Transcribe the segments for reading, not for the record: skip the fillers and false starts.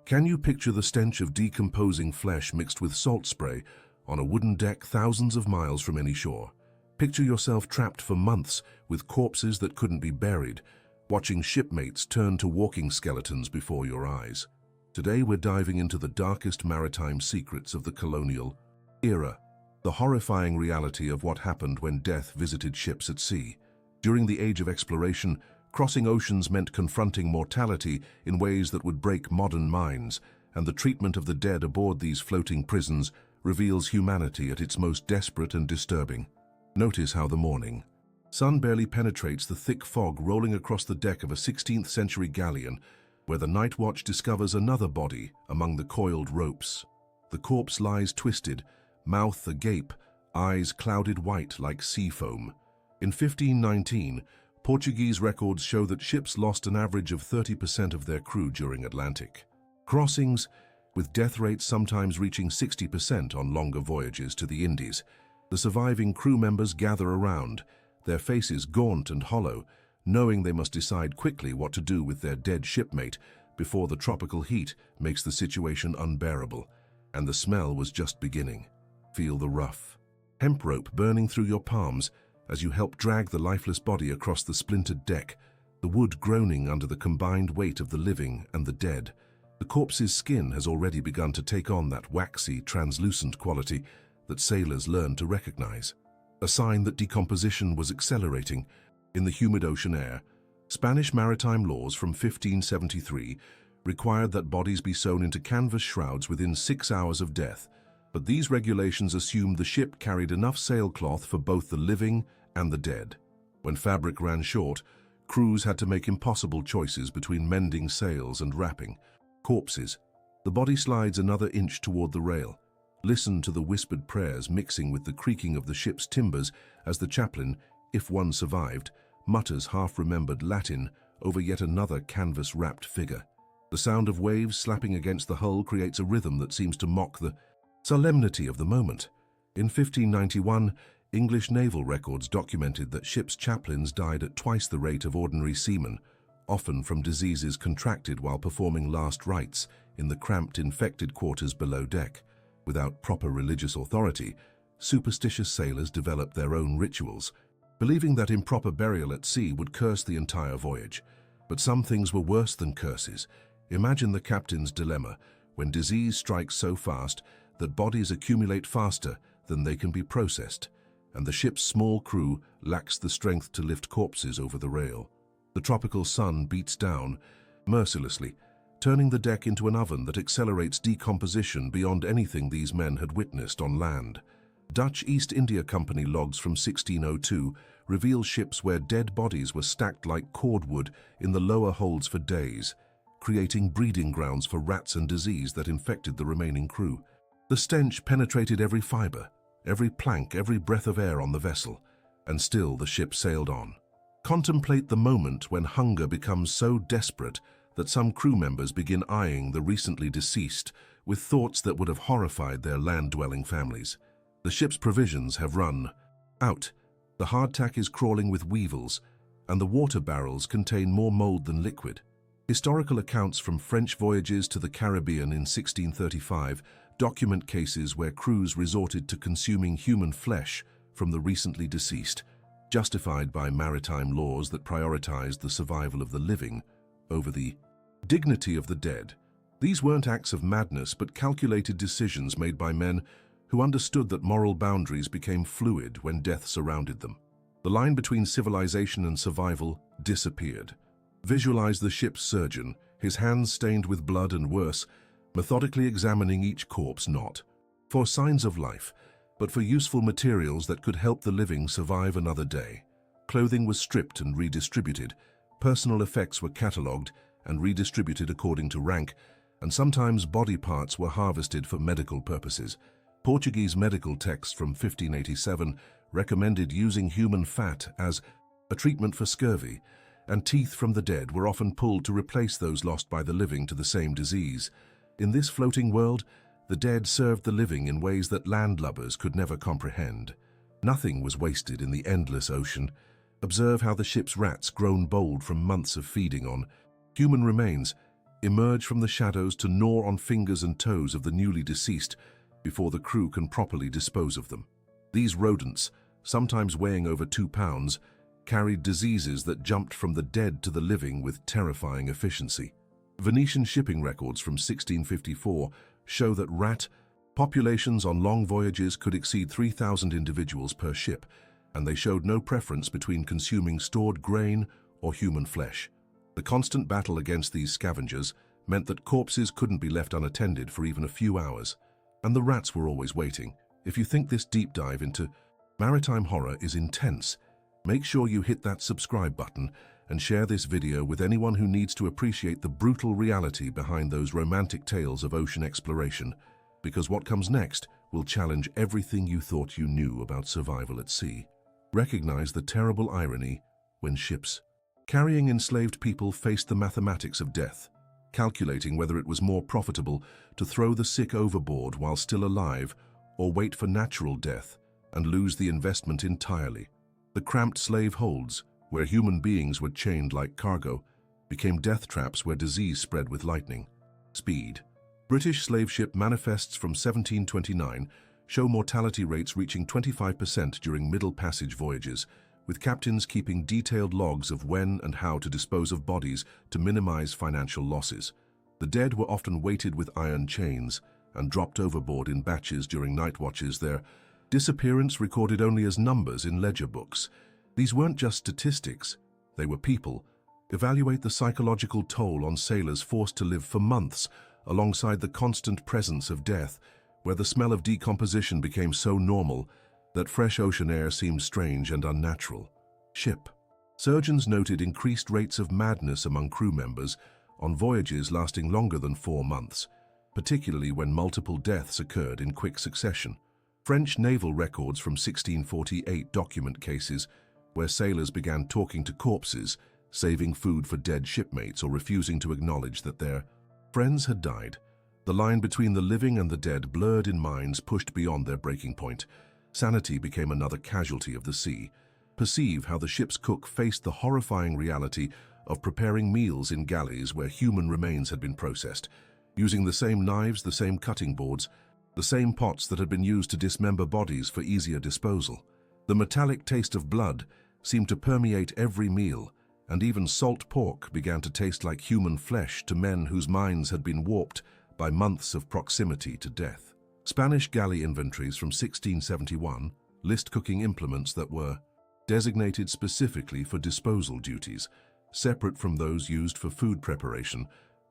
Can you picture the stench of decomposing flesh mixed with salt spray on a wooden deck thousands of miles from any shore? Picture yourself trapped for months with corpses that couldn't be buried, watching shipmates turn to walking skeletons before your eyes. Today we're diving into the darkest maritime secrets of the colonial era, the horrifying reality of what happened when death visited ships at sea. During the age of exploration, crossing oceans meant confronting mortality in ways that would break modern minds, and the treatment of the dead aboard these floating prisons reveals humanity at its most desperate and disturbing. Notice how the morning sun barely penetrates the thick fog rolling across the deck of a 16th century galleon, where the night watch discovers another body among the coiled ropes. The corpse lies twisted, mouth agape, eyes clouded white like sea foam. In 1519, Portuguese records show that ships lost an average of 30% of their crew during Atlantic crossings, with death rates sometimes reaching 60% on longer voyages to the Indies. The surviving crew members gather around, their faces gaunt and hollow, knowing they must decide quickly what to do with their dead shipmate before the tropical heat makes the situation unbearable. And the smell was just beginning. Feel the rough hemp rope burning through your palms as you help drag the lifeless body across the splintered deck, the wood groaning under the combined weight of the living and the dead. The corpse's skin has already begun to take on that waxy, translucent quality that sailors learned to recognize, a sign that decomposition was accelerating. In the humid ocean air, Spanish maritime laws from 1573 required that bodies be sewn into canvas shrouds within 6 hours of death, but these regulations assumed the ship carried enough sailcloth for both the living and the dead. When fabric ran short, crews had to make impossible choices between mending sails and wrapping corpses. The body slides another inch toward the rail. Listen to the whispered prayers mixing with the creaking of the ship's timbers as the chaplain, if one survived, mutters half-remembered Latin over yet another canvas-wrapped figure. The sound of waves slapping against the hull creates a rhythm that seems to mock the solemnity of the moment. In 1591, English naval records documented that ships' chaplains died at twice the rate of ordinary seamen, often from diseases contracted while performing last rites in the cramped, infected quarters below deck. Without proper religious authority, superstitious sailors developed their own rituals, believing that improper burial at sea would curse the entire voyage. But some things were worse than curses. Imagine the captain's dilemma when disease strikes so fast that bodies accumulate faster than they can be processed, and the ship's small crew lacks the strength to lift corpses over the rail. The tropical sun beats down mercilessly, turning the deck into an oven that accelerates decomposition beyond anything these men had witnessed on land. Dutch East India Company logs from 1602 reveal ships where dead bodies were stacked like cordwood in the lower holds for days, creating breeding grounds for rats and disease that infected the remaining crew. The stench penetrated every fiber, every plank, every breath of air on the vessel, and still the ship sailed on. Contemplate the moment when hunger becomes so desperate that some crew members begin eyeing the recently deceased with thoughts that would have horrified their land-dwelling families. The ship's provisions have run out, the hardtack is crawling with weevils, and the water barrels contain more mold than liquid. Historical accounts from French voyages to the Caribbean in 1635 document cases where crews resorted to consuming human flesh from the recently deceased, justified by maritime laws that prioritized the survival of the living over the dignity of the dead. These weren't acts of madness, but calculated decisions made by men who understood that moral boundaries became fluid when death surrounded them. The line between civilization and survival disappeared. Visualize the ship's surgeon, his hands stained with blood and worse, methodically examining each corpse not for signs of life, but for useful materials that could help the living survive another day. Clothing was stripped and redistributed, personal effects were catalogued and redistributed according to rank, and sometimes body parts were harvested for medical purposes. Portuguese medical texts from 1587 recommended using human fat as a treatment for scurvy, and teeth from the dead were often pulled to replace those lost by the living to the same disease. In this floating world, the dead served the living in ways that landlubbers could never comprehend. Nothing was wasted in the endless ocean. Observe how the ship's rats grown bold from months of feeding on human remains, emerge from the shadows to gnaw on fingers and toes of the newly deceased before the crew can properly dispose of them. These rodents, sometimes weighing over 2 pounds, carried diseases that jumped from the dead to the living with terrifying efficiency. Venetian shipping records from 1654 show that rat populations on long voyages could exceed 3,000 individuals per ship, and they showed no preference between consuming stored grain or human flesh. The constant battle against these scavengers meant that corpses couldn't be left unattended for even a few hours, and the rats were always waiting. If you think this deep dive into maritime horror is intense, make sure you hit that subscribe button and share this video with anyone who needs to appreciate the brutal reality behind those romantic tales of ocean exploration, because what comes next will challenge everything you thought you knew about survival at sea. Recognize the terrible irony when ships carrying enslaved people faced the mathematics of death, calculating whether it was more profitable to throw the sick overboard while still alive or wait for natural death and lose the investment entirely. The cramped slave holds, where human beings were chained like cargo, became death traps where disease spread with lightning speed. British slave ship manifests from 1729 show mortality rates reaching 25% during Middle Passage voyages, with captains keeping detailed logs of when and how to dispose of bodies to minimize financial losses. The dead were often weighted with iron chains and dropped overboard in batches during night watches, their disappearance recorded only as numbers in ledger books. These weren't just statistics, they were people. Evaluate the psychological toll on sailors forced to live for months alongside the constant presence of death, where the smell of decomposition became so normal that fresh ocean air seemed strange and unnatural. Ship. Surgeons noted increased rates of madness among crew members on voyages lasting longer than 4 months, particularly when multiple deaths occurred in quick succession. French naval records from 1648 document cases where sailors began talking to corpses, saving food for dead shipmates or refusing to acknowledge that their friends had died. The line between the living and the dead blurred in minds pushed beyond their breaking point. Sanity became another casualty of the sea. Perceive how the ship's cook faced the horrifying reality of preparing meals in galleys where human remains had been processed, using the same knives, the same cutting boards, the same pots that had been used to dismember bodies for easier disposal. The metallic taste of blood seemed to permeate every meal, and even salt pork began to taste like human flesh to men whose minds had been warped by months of proximity to death. Spanish galley inventories from 1671 list cooking implements that were designated specifically for disposal duties, separate from those used for food preparation,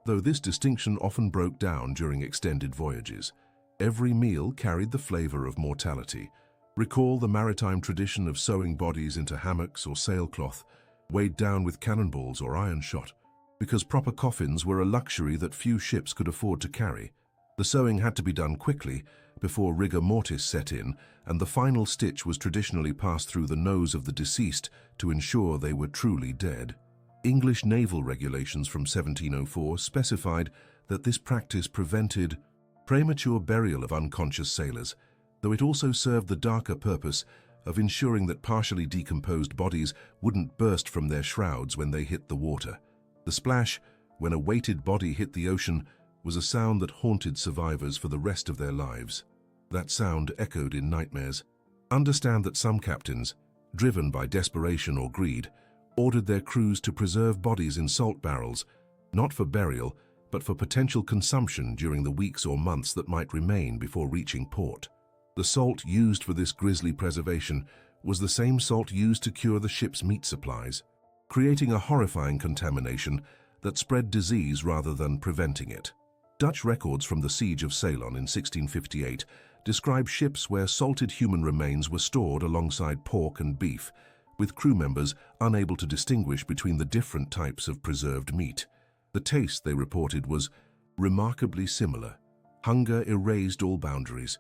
though this distinction often broke down during extended voyages. Every meal carried the flavor of mortality. Recall the maritime tradition of sewing bodies into hammocks or sailcloth, weighed down with cannonballs or iron shot. Because proper coffins were a luxury that few ships could afford to carry, the sewing had to be done quickly before rigor mortis set in, and the final stitch was traditionally passed through the nose of the deceased to ensure they were truly dead. English naval regulations from 1704 specified that this practice prevented premature burial of unconscious sailors, though it also served the darker purpose of ensuring that partially decomposed bodies wouldn't burst from their shrouds when they hit the water. The splash, when a weighted body hit the ocean, was a sound that haunted survivors for the rest of their lives. That sound echoed in nightmares. Understand that some captains, driven by desperation or greed, ordered their crews to preserve bodies in salt barrels, not for burial, but for potential consumption during the weeks or months that might remain before reaching port. The salt used for this grisly preservation was the same salt used to cure the ship's meat supplies, creating a horrifying contamination that spread disease rather than preventing it. Dutch records from the Siege of Ceylon in 1658 describe ships where salted human remains were stored alongside pork and beef, with crew members unable to distinguish between the different types of preserved meat. The taste, they reported, was remarkably similar. Hunger erased all boundaries.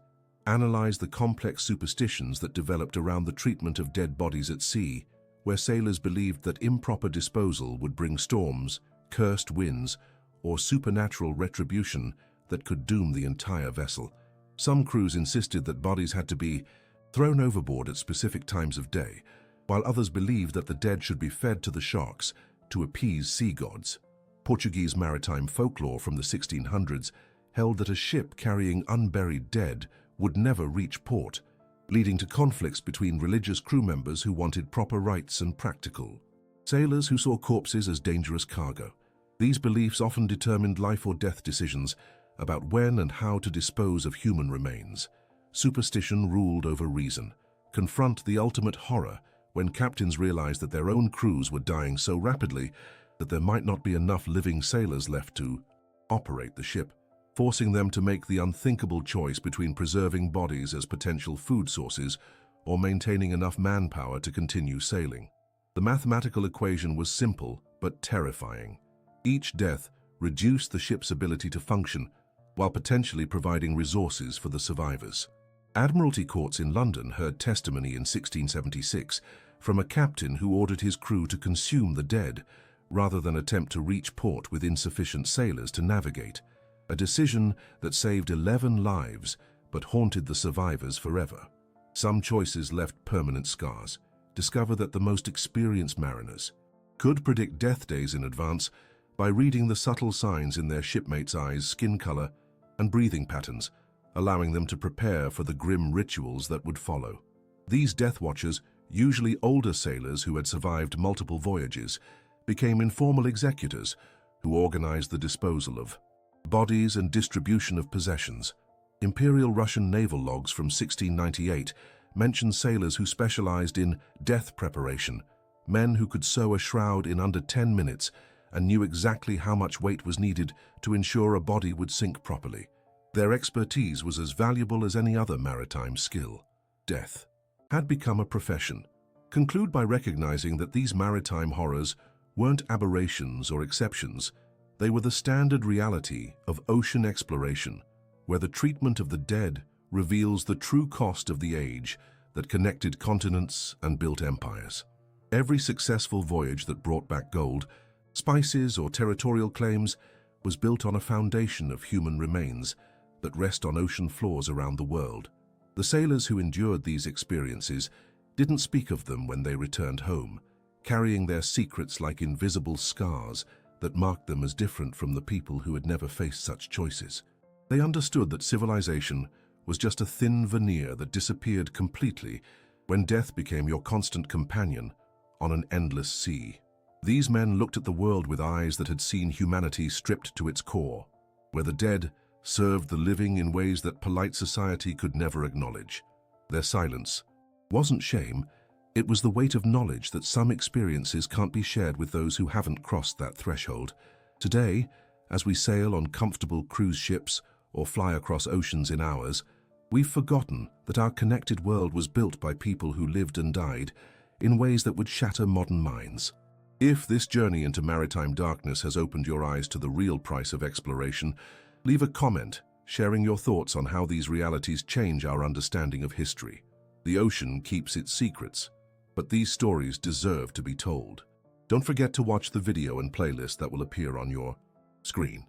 Analyze the complex superstitions that developed around the treatment of dead bodies at sea, where sailors believed that improper disposal would bring storms, cursed winds, or supernatural retribution that could doom the entire vessel. Some crews insisted that bodies had to be thrown overboard at specific times of day, while others believed that the dead should be fed to the sharks to appease sea gods. Portuguese maritime folklore from the 1600s held that a ship carrying unburied dead would never reach port, leading to conflicts between religious crew members who wanted proper rites and practical sailors who saw corpses as dangerous cargo. These beliefs often determined life or death decisions about when and how to dispose of human remains. Superstition ruled over reason. Confront the ultimate horror when captains realized that their own crews were dying so rapidly that there might not be enough living sailors left to operate the ship, forcing them to make the unthinkable choice between preserving bodies as potential food sources or maintaining enough manpower to continue sailing. The mathematical equation was simple but terrifying. Each death reduced the ship's ability to function while potentially providing resources for the survivors. Admiralty courts in London heard testimony in 1676 from a captain who ordered his crew to consume the dead rather than attempt to reach port with insufficient sailors to navigate, a decision that saved 11 lives but haunted the survivors forever. Some choices left permanent scars. Discover that the most experienced mariners could predict death days in advance by reading the subtle signs in their shipmates' eyes, skin color, and breathing patterns, allowing them to prepare for the grim rituals that would follow. These death watchers, usually older sailors who had survived multiple voyages, became informal executors who organized the disposal of bodies and distribution of possessions. Imperial Russian naval logs from 1698 mention sailors who specialized in death preparation, men who could sew a shroud in under 10 minutes and knew exactly how much weight was needed to ensure a body would sink properly. Their expertise was as valuable as any other maritime skill. Death had become a profession. Conclude by recognizing that these maritime horrors weren't aberrations or exceptions. They were the standard reality of ocean exploration, where the treatment of the dead reveals the true cost of the age that connected continents and built empires. Every successful voyage that brought back gold, spices, or territorial claims was built on a foundation of human remains that rest on ocean floors around the world. The sailors who endured these experiences didn't speak of them when they returned home, carrying their secrets like invisible scars that marked them as different from the people who had never faced such choices. They understood that civilization was just a thin veneer that disappeared completely when death became your constant companion on an endless sea. These men looked at the world with eyes that had seen humanity stripped to its core, where the dead served the living in ways that polite society could never acknowledge. Their silence wasn't shame, it was the weight of knowledge that some experiences can't be shared with those who haven't crossed that threshold. Today, as we sail on comfortable cruise ships or fly across oceans in hours, we've forgotten that our connected world was built by people who lived and died in ways that would shatter modern minds. If this journey into maritime darkness has opened your eyes to the real price of exploration, leave a comment sharing your thoughts on how these realities change our understanding of history. The ocean keeps its secrets, but these stories deserve to be told. Don't forget to watch the video and playlist that will appear on your screen.